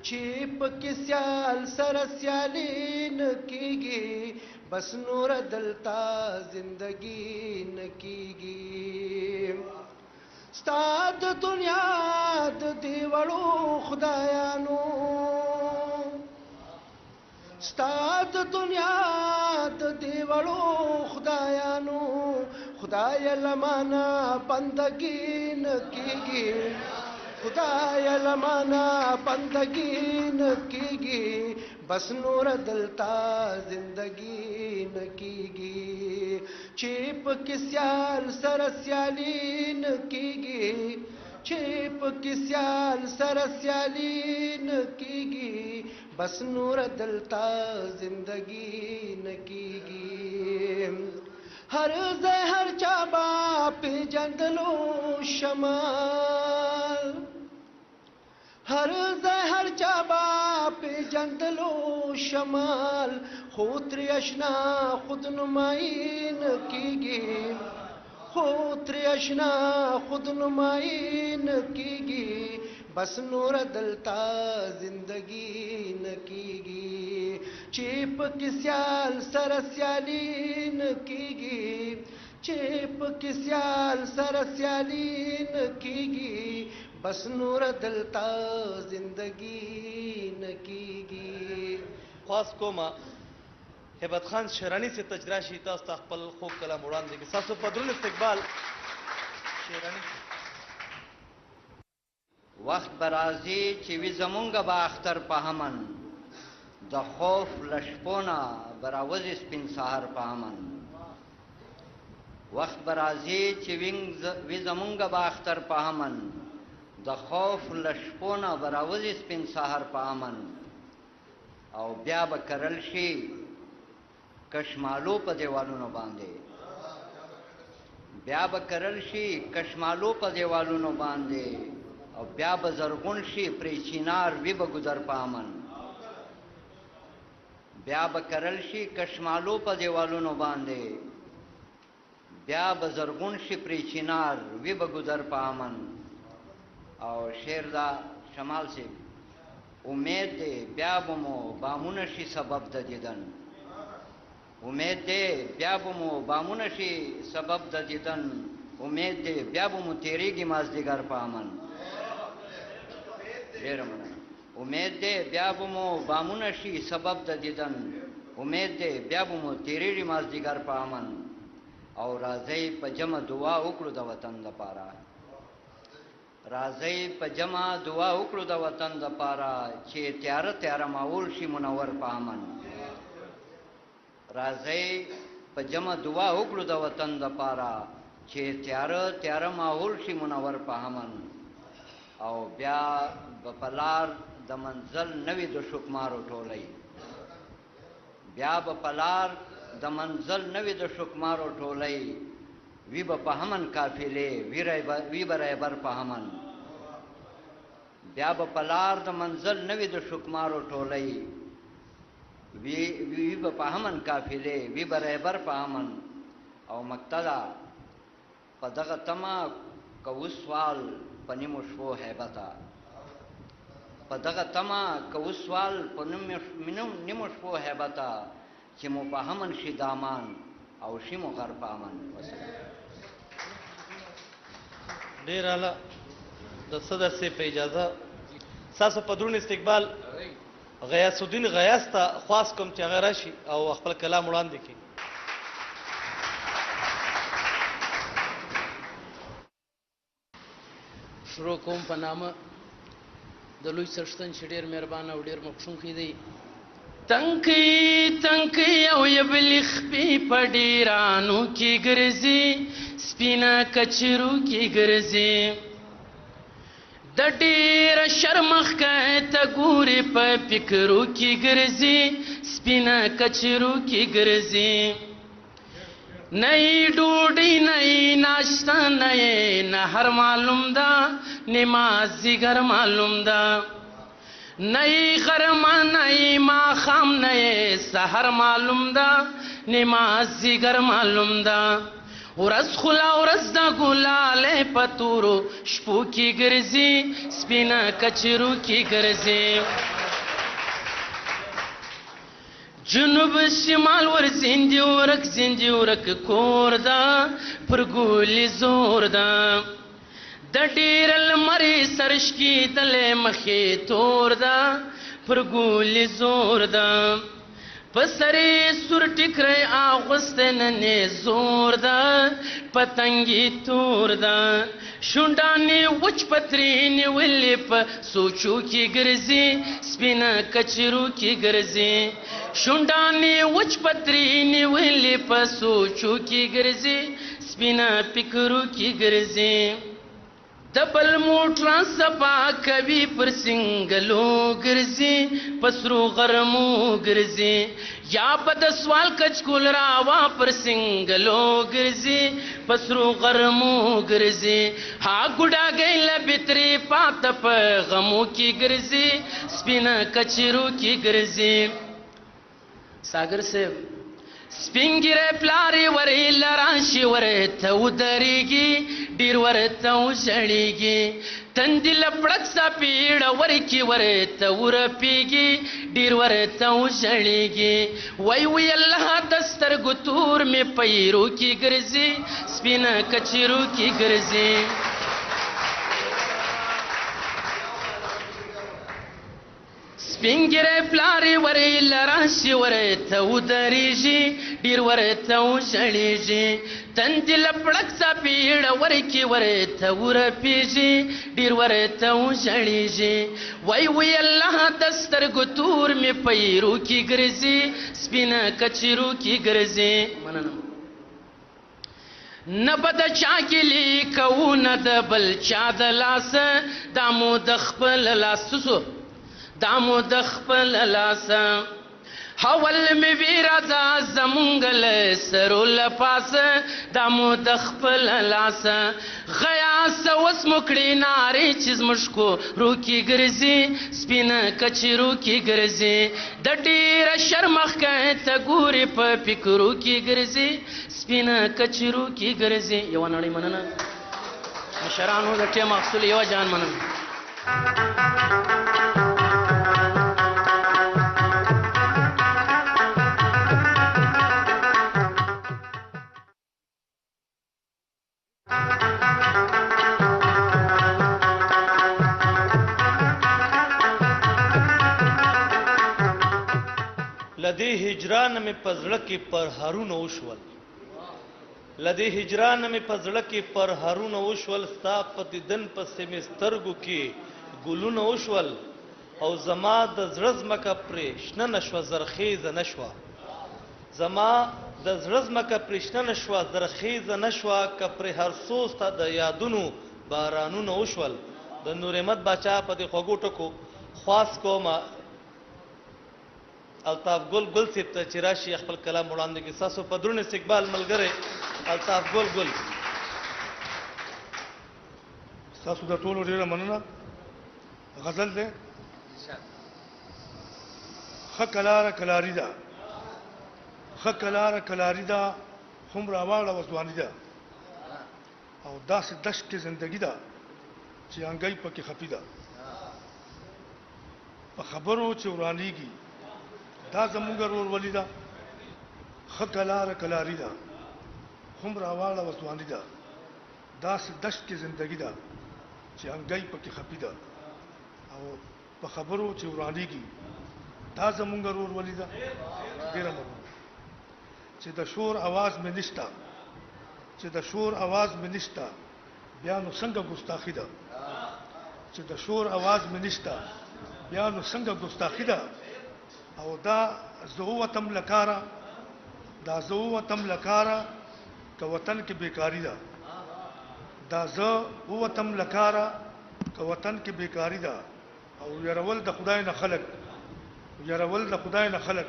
چې پکې سیال سره سیالي نه کېږي، بس نور دلته زندگی نه کېږي. ستا د دنیا د دیوړو خدایانو، ستا د دنیا د دیوړو خدایانو، خدای لمانا بندگی نه کېږي، خدای لمانا بندگی نه کېږي، بس نور دلته زندگی نه کېږي. چې پکې سیال سره سیالي نه کېږي، چې پکې سیال سره سیالي نه کېږي، بس نور دلته زندگی نه کېږي. هر ځای هر چا با پیژندلو شمال، هر ځای هر چا با پیژندلو شمال، خو ترې اشنا خود نمایي نه کېږي، خو ترې اشنا خود نمایي نه کېږي، بس نور دلته زندگی نه کېږي. چې پکې سیال سره سیالي نه کېږي، چې پکې سیال سره سیالي نه کېږي، بس نور دلته زندگی نه کېږي.
خواست کومه هیبت خان شیرانی سے تجراشی تاسو ته خپل خوږ کلام وړاندې کړي. ستاسو په درون استقبال شیرانی.
وخت برازي چې وي زمونږه به اختر په امن، د خوف لشپونه براوزي سپین سهار په امن. وخت برازي چې وي زمونږه به اختر په امن، د خوف لشپونه براوزي سپین سهار په امن. او بیا به کرل شي کشمالو په دیوالونو باندې، بیا به کرل شي کشمالو په دیوالونو باندې، او بیا به زرغون شي پرې چینار وي به ګذر په امن. بیا به کرل شي کشمالو په دیوالونو باندې، بیا به زرغون شي پرې چینار وي به ګذر په امن. او شعر دا شمال سے امید دی بیا به مو بامونه شي سبب د دیدن، امید دی بیا به مو بامونه شي سبب د دیدن، امید دی بیا به مو تیریږي مازدیګر په امن. ډېره مننه. امید دی بیا به مو بامونه شي سبب د دیدن، امید دی بیا به مو تیریږي مازدیګر په امن. او راځئ په جمع دعا وکړو د وطن دپاره، راځئ په جمع دعا وکړو د وطن دپاره، چې تیاره تیاره ماحول شي منور په امن. راځئ په جمع دعا وکړو د وطن دپاره، چې تیاره تیاره ماحول شي منور په امن. او بیا به په لار د منزل نوي د شکمارو ټولۍ، بیا به په لار د منزل نوي د شکمارو ټولۍ،
وی به په همن قافلې وی به رهبر په همن بیا به په لار د منزل نه وي د شکمارو ټولۍ وی به په همن قافلې وی به رهبر په همن او مقتدا په دغه تما کو سوال په نیمو شپو هیبتا په دغه تما کو سوال په نیمو شپو هیبتا چې مو په همن شي دامان او شي مو غر په امن
ډیر اعلی د صدر سے په اجازه تاسو په درون استقبال غیاث الدین غیاث ته خاص کوم چې هغه راشي او خپل کلام وړاندې کړي.
شروع کوم په نامه د لوی سرشتن چې ډېر مهربان او ډېر مخښونکی دی. تنکی تنکی او یبلی خپی په ډیرانو کې ګرځي سپینه کچرو کې ګرځي د ډیر شرمخ ته ګوري په فکرو کې ګرځي سپینه کچرو کې ګرځي نئی ډوډۍ نئی ناشته نئی نهر معلوم ده نمازیګر معلوم ده نئی غرمه نئی ماښام نئی سحر معلوم ده نمازیګر معلوم ده ورځ خلا ورځ د ګلالې په تورو شپو کې ګرځي سپینه کچرو کې ګرځي جنوب شمال ور زندې ورک کور ده پر ګولې زور ده د ډېر لمرې سرش کېدلې مخې تور ده پر ګولې زور ده په سرې سور ټیکری اغوستی ننې زور ده پتنګې تور ده شونډانې وچ پترې نیولې په سوچو کې ګرځي سپینه کچرو کې ګرځي شونډانې وچ پترې نیولې په سوچو کې ګرځي سپینه فکرو کې ګرځي د بل موټران صفا کوي پر سنګلو ګرځي پسرو غرمو ګرځي یا په د سوال کچکول راوا پر سنګلو ګرځي پسرو غرمو ګرځي ها ګډاګۍ لبتري پات په غمو کې ګرځي سپینه کچرو کې ګرځي सागर से स्पिंगिरे प्लारी वरी लराशी वरता उदरीगी डीर वरता उजळीगी तंदिल पडक सा पीड वरकी वरता उरपीगी डीर वरता उजळीगी वै वै अल्लाह दस्तर गुतूर में पैरू की गरजी स्पिना कचिरू की गरजी سپینګره پلاری وری لراشي ورته ودریږي ډیر ورته وژړیږي تندل پړک څا پیړ ورکی ورته ورپیږي ډیر ورته وژړیږي وای وای الله دستر ګتور می پیرو کی ګرځي سپینه کچرو کی ګرځي مننه نبد چا کلی کو نه د بل چا د لاس دامو د خپل لاس سو دامو د خپل لاسه حول می وی راځه زمونږل سرول پاسه دامو د خپل لاسه غیا سوس مکړی ناری چیز مشکو روکی ګرځي سپینه کچرو کی ګرځي د ډیر شرمخ ته ګوري په فکرو کی ګرځي سپینه کچرو کی ګرځي یو نړۍ مننه مشرانو د ټیم اصل یو جان مننه
لدی هجران می پزړه کې پر هارون وشول لدی هجران می پزړه کې پر هارون وشول ستا په دن پسې می سترګو کې ګلونه وشول او زما د زړه زمکه پرې شنه نشوه زرخیزه نشوه زما د زړه زمکه پرې شنه نشوه زرخیزه نشوه که پرې هر څو ستا د یادونو بارانونه وشول د نور احمد باچا په دې خوږو ټکو خواص کومه الطاف ګل ګل سیب ته چې راشي خپل کلام وړاندې کې تاسو په درون استقبال ملګری الطاف ګل ګل
تاسو د ټولو ډیره مننه. غزل دی ښه کلاره کلاري ده، ښه کلاره کلاري ده، هم راواړه وځواني ده، او داسې دشت کې زندگی ده چې انګی پکې خفي ده. په خبرو چې ورانیږي دا زمونږ ورورولي ده. ښه کلاره کلاري ده، هم راواړه وځواني ده، داسې دشت کې زندگی ده چې انګی پکې خفي ده. او په خبرو چې ورانیږي دا زمونږ ورورولي ده. ډېره مننه. چې د شور आवाज مې نشته، چې د شور आवाज مې نشته، بیا نو څنګه ګستاخی ده. چې د شور आवाज مې نشته، بیا نو څنګه ګستاخی ده. او دا زه وتم لکاره، دا زه وتم لکاره که وطن کې بیکاری ده. دا زه وتم لکاره که وطن کې بیکاری ده. او يرول د خدای نه خلق، يرول د خدای نه خلق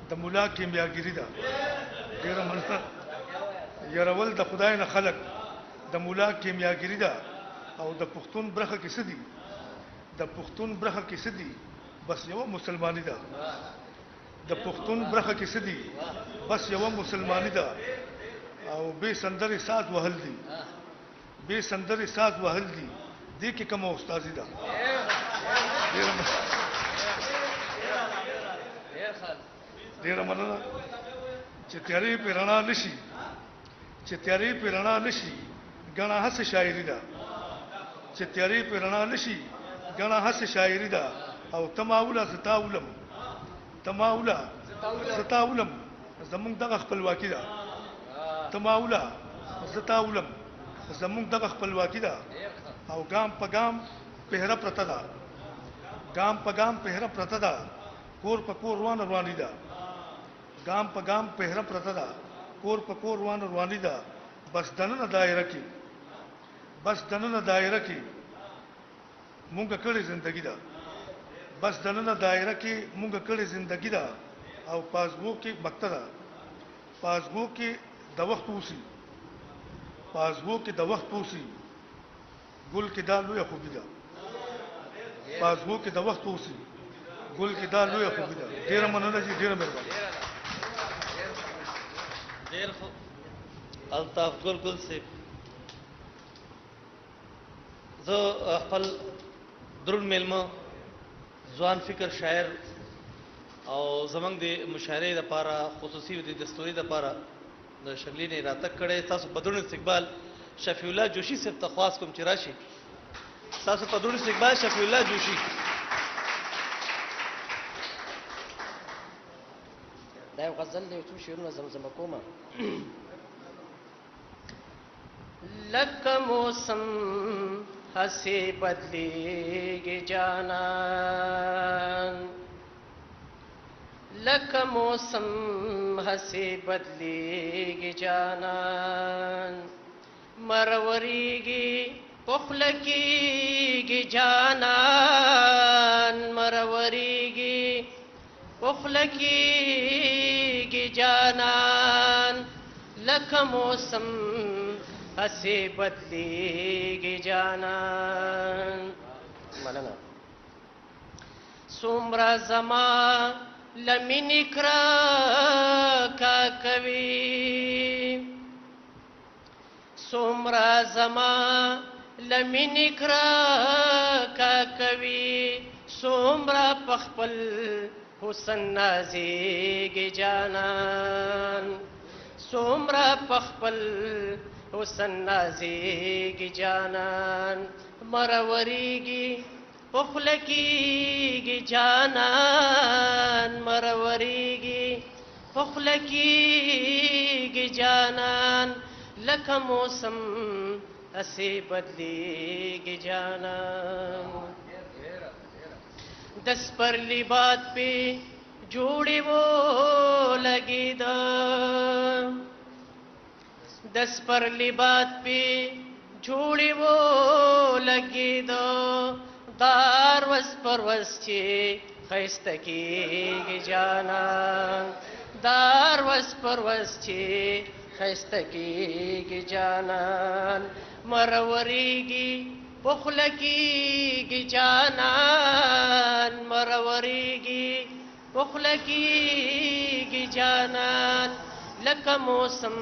د مولا کیمیاګری ده. ډیره مننه. يرول د خدای نه خلق د مولا کیمیاګری ده. او د پښتون برخه کې سدي، د پښتون برخه کې سدي بس یو مسلمانی ده. د پښتون برخه کې سدي بس یو مسلمانی ده. او به سندري ساز وهل دي، به سندري ساز وهل دي، دې کې کوم استاد ده. ډیره مننه. چې تیارې په رڼا نشي، چې تیارې په رڼا نشي غنا هڅ شاعري ده. چې تیارې په رڼا نشي غنا هڅ شاعري ده. او تماوله ستاولم، تماوله ستاولم زمونږ دغه خپلواکي ده. تماوله ستاولم زمونږ دغه خپلواکي ده. او ګام په ګام پهره پرته ده، ګام په ګام پهره پرته ده، کور په کور رواني ده. ګام په ګام پهره پرته ده، کور په کور رواني ده. بس دننه دایره کې، بس دننه دایره کې مونږ کړې زندگی ده. بس دننه دایره کې مونږ کړې زندگی ده. او پاسبو کې مکته ده، پاسبو کې د وخت اوسي، پاسبو کې د وخت اوسي، ګل کې دا لویه خوبي ده. پاسبو کې د وخت اوسي، ګل کې دا لویه خوبي ده. ډیره مننه چې ډیره مهرباني.
ډیر خو الطاف ګل سے زه خپل درون میلمه ځوان فکر شاعر او زمنګ د مشاعره لپاره خصوصي د دستوري لپاره د شغلې نه راتګ کړي. تاسو په درون استقبال شفیع الله جوشي صاحب ته خواست کوم چې راشي. تاسو په درون استقبال شفیع الله جوشي.
دا یو غزل دی، څو شعرونه زمزمه کومه.
لکه موسم हंसे बदलेगी जानान, लक मौसम हंसे बदलेगी जानान, मरवरीगी पुखलकीगी जानान, मरवरीगी पुखलकीगी जानान, लक मौसम हंसे बदलेगी जानान.
مننه.
सोमरा जमा लमिनिकरा का कवि, सोमरा जमा लमिनिकरा का कवि, सोमरा पखपल हुसन नाज़ेगी जानान, सोमरा पखपल हुसन नाज़ेगी जानान, मरवरीगी पुखलकीगी जानान, मरवरीगी पुखलकीगी जानान, लख मौसम हंसे बदलेगी जानान. दस पर लिबात पे जोड़ी वो लगी दा, दस पर लिबात पे जोड़ी वो लगी दो, दार वस पर वस छे खैस्तकी जानान, दार वस पर वस छे खैस्तकी जानान, मरवरीगी پخلکیږي جانان مروریږي پخلکیږي جانان لکه موسم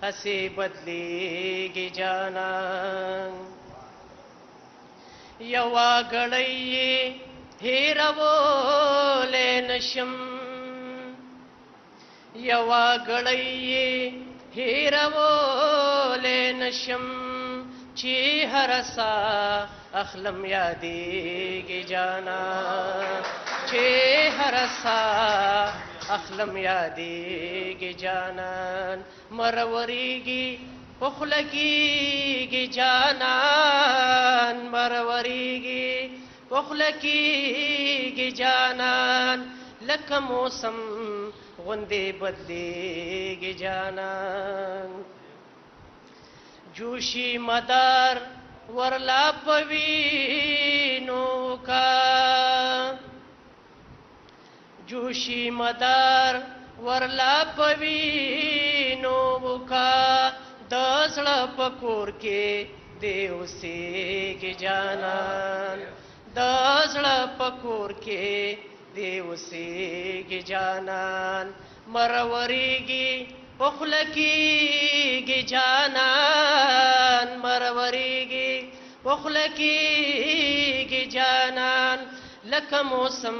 هسې بدلیږي جانان یوا غړی هیرولی نشم یوا غړی هیرولی نشم چې هر سا اخلم یادېږي جانان چې هر سا اخلم یادېږي جانان مروریږي پخلکیږي جانان مروریږي پخلکیږي جانان لکه موسم غوندې بدلیږي جانان جوشي مدار ورلا پوینو کا جوشي مدار ورلا پوینو کا د زړه په کور کې دی اوسېږي جانان د زړه په کور کې دی اوسېږي جانان مروریږي پخلکیږي جانان مروریږي پخلکیږي جانان لکه موسم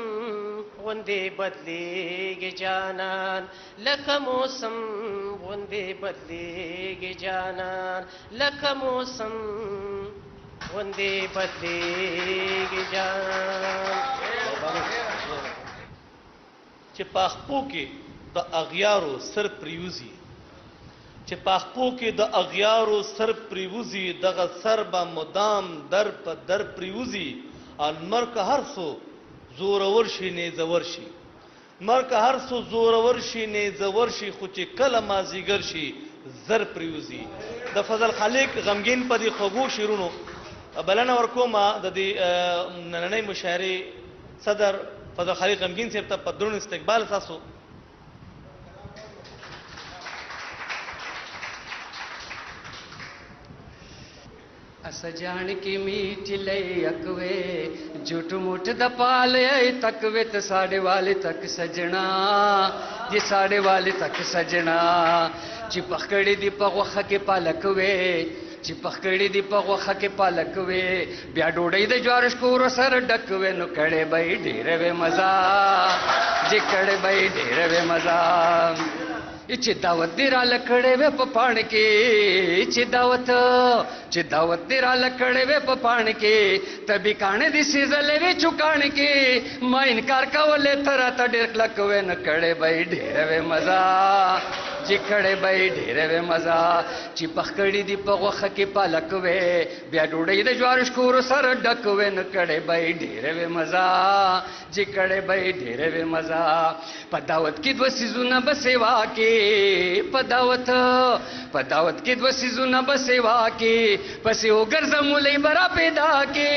غوندې بدلیږي جانان لکه موسم غوندې بدلیږي جانان لکه موسم غوندې بدلیږي جانان
چې پاخپو کې د اغیارو سر پریوزي چې پاخپو کې د اغیارو سر پریوزي دغه سر به مدام در په در پریوزي انمر که هر څو زورور شي نیزور شي مر که هر څو زورور شي نیزور شي خو چې کله مازیګر شي زر پریوزي د فضل خالق غمگین په دې خوږو شیرونو بلنه ورکومه د دې نننۍ مشاعرې صدر فضل خالق غمگین صاحب ته په درون استقبال تاسو
असजान की मीठ लई अकवे झूठ मूठ द पाल तकवे तो साढ़े वाले तक सजना जी साढ़े वाले तक सजना चिपकड़ी दी पगवख के पालकवे चिपकड़ी दी पगवख के पालकवे ब्या डोड़ई दे ज्वारश को सर डकवे नु कड़े बई ढेरे वे मजा जी कड़े बई ढेरे वे मजा चिदावत दिरा लकड़े वे पपाण के चिदावत दिरा लकड़े वे पपाण के तभी काने दी सीजले वे चुकाण के मां इनकार कवले तरा तडेर लकवे न कड़े भाई ढेरे वे मजा चिकड़े भाई ढेरे वे मजा चिपकड़ी दी पगवख के पालकवे ब्या डोड़ई दे ज्वारश को सर डकवे न कड़े भाई ढेरे वे मजा जिकड़े भाई ढेरे वे मजा पदावत की द्वसीजु न बसेवा के पदावत की द्वसीजु न बसेवा के पसी ओ गर्ज मुलई बरा पैदा के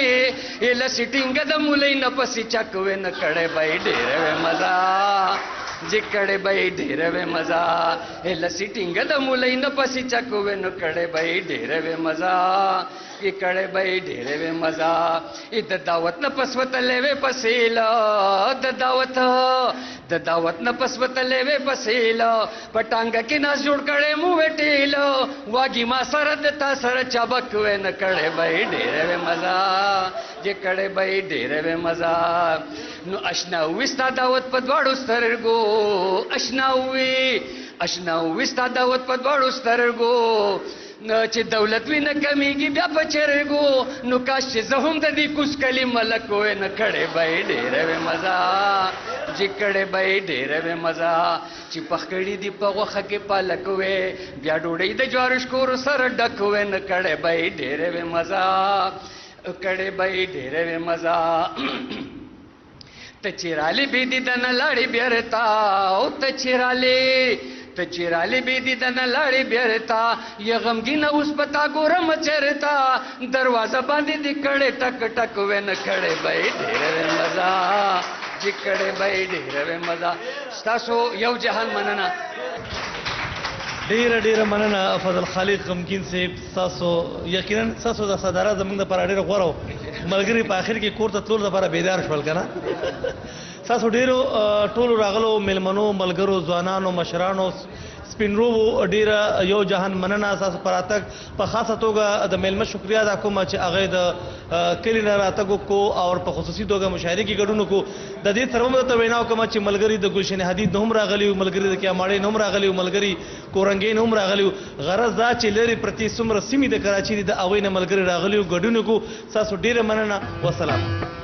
ये लसिटिंग द मुलई न पसी चकवे न कड़े भाई ढेरे वे मजा जिकड़े भाई ढेरे वे मजा ए लसिटिंग द मुलई न पसी चकवे न कड़े भाई ढेरे वे मजा इकड़े भाई ढेरे वे मजा द दावत न पसवत लेवे पसीला द दावत न पसवत लेवे पसीला पटांग के ना जुड़ कड़े मुँह टेलो वागी मा सरद ता सर चबक वे न कड़े भाई ढेरे वे मजा जे कड़े भाई ढेरे वे मजा नु अशना विस्ता दावत पदवाड़ो स्तरगो अशना विस्ता दावत पदवाड़ो स्तरगो न चे दौलत भी न कमीगी ब्या पचरगो नु काश जहुम ददी कुछ कली मलक होए न कड़े भाई ढेरे वे मजा जिकड़े भाई ढेरे वे मजा चिपकड़ी दी पगवख के पालक वे ब्या डोड़ई दे ज्वारश को सर डक वे न कड़े भाई ढेरे वे मजा कड़े भाई ढेरे वे मजा तचिराली बीदी दन लाड़ी बेरता ओ तचिराली बीदी दन लाड़ी बेरता ये गमगीन उस पता गोरम चरता दरवाजा बांधी दी कड़े टक टक वे न कड़े भाई ढेरे वे मजा जिकड़े भाई ढेरे वे मजा स्तासो यव जहान मनना
ډیره مننه فضل خالق غمګین صاحب. تاسو یقینا تاسو د صدارت زموږ لپاره ډیره غوره وه. ملګري په آخر کې کور ته تلو لپاره بیدار شول که نه. تاسو ډیرو ټولو راغلو میلمنو ملګرو ځوانانو مشرانو سپینرو ډیره یو جهان مننه. تاسو پر راتګ په خاصه توګه د میلمه شکریا ادا کوم چې هغه د کلی نه راتګ وکړو او په خصوصي توګه مشاعرې کې ګډون وکړو. د دې سره هم ته وینا وکړم چې ملګري د ګلشن حدید هم راغلي وو، ملګري د کیاماړې هم راغلي وو، ملګري کورنګین هم راغلي وو. غرض دا چې لري پرتی څومره سیمې د کراچي دي د هغوی نه ملګري راغلي وو، ګډون وکړو. تاسو ډیره مننه. وسلام.